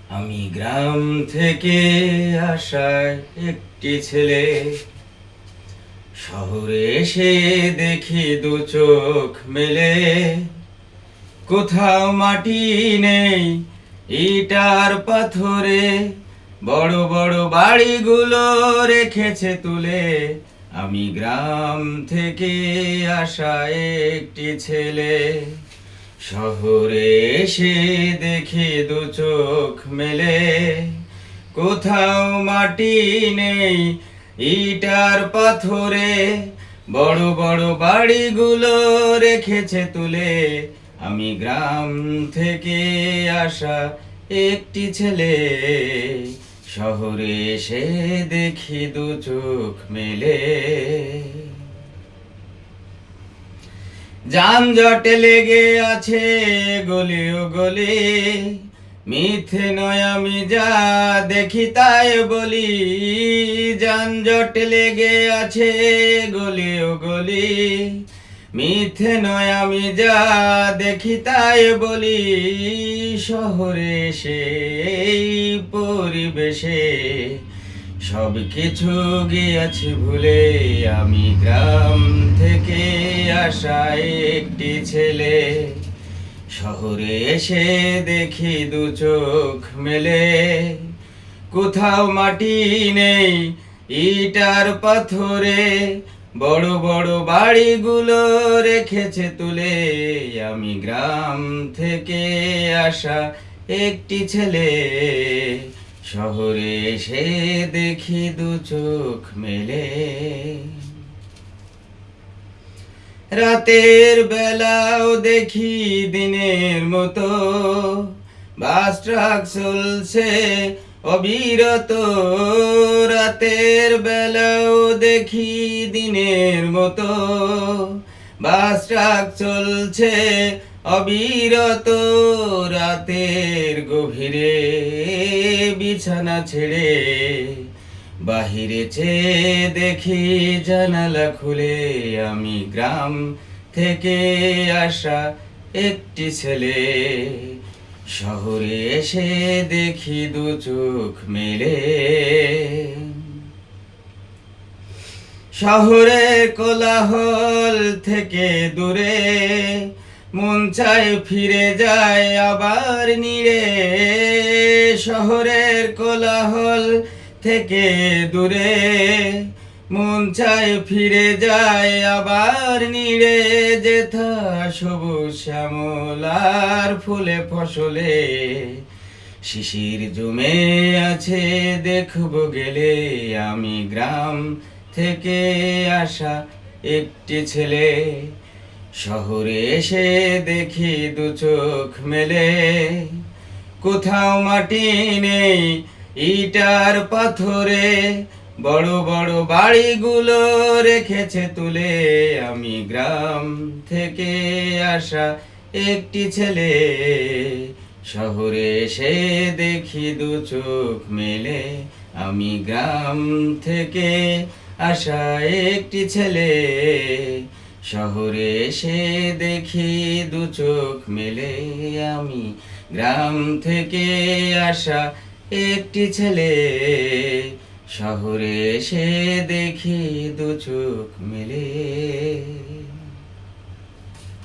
আমি গ্রাম থেকে আসা একটি ছেলে, শহরে এসে দেখি দু চোখ মেলে। কোথাও মাটি নেই, ইটার পাথরে বড় বড় বাড়িগুলো রেখেছে তুলে। আমি গ্রাম থেকে আসা একটি ছেলে, শহরে এসে দেখি দু চোখ মেলে। কোথাও মাটি নেই, ইটার পাথরে বড় বড় বাড়িগুলো রেখেছে তুলে। আমি গ্রাম থেকে আসা একটি ছেলে, শহরে এসে দেখি দু চোখ মেলে। যানজটে লেগে আছে গলি ও গলি, মিথ্যে নয় আমি যা দেখি তাই বলি। যানজটে লেগে আছে গলি ও গলি, মিথ্যে নয় আমি যা দেখি তাই বলি। শহরে এসে এই পরিবেশে সব কিছু গিয়েছি ভুলে। আমি গ্রাম থেকে আসা একটি ছেলে, শহরে এসে দেখি দু চোখ মেলে। কোথাও মাটি নেই, ইটার পাথরে বড় বড় বাড়িগুলো রেখেছে তুলে। আমি গ্রাম থেকে আসা একটি ছেলে, শহরে এসে দেখি দু চোখ মেলে। রাতের বেলাও দেখি দিনের মতো, বাস ট্রাক চলছে অবিরত। রাতের বেলাও দেখি দিনের মতো, বাস ট্রাক চলছে অবিরত। রাতের গভীরে বিছানা ছেড়ে বাহিরে চেয়ে দেখি জানালা খুলে। আমি গ্রাম থেকে আসা একটি ছেলে, শহরে এসে দেখি দু চোখ মেলে। শহরের কোলাহল থেকে দূরে মন চায় ফিরে যায় আবার নিরে। শহরের কোলাহল থেকে দূরে মন চায় ফিরে যায় আবার নিরে। যেথা সবুজ শ্যামল আর ফুলে ফসলে শিশির জমে আছে দেখব গেলে। আমি গ্রাম থেকে আসা একটি ছেলে, শহরে এসে দেখি দু চোখ মেলে। কোথাও মাটি নেই, ইটার পাথরে বড় বড় বাড়িগুলো রেখেছে তুলে। আমি গ্রাম থেকে আসা একটি ছেলে, শহরে এসে দেখি দু চোখ মেলে। আমি গ্রাম থেকে আসা একটি ছেলে, শহরে এসে দেখি দু চোখ মেলে। আমি গ্রাম থেকে আসা একটি ছেলে, শহরে এসে দেখি দু চোখ মেলে।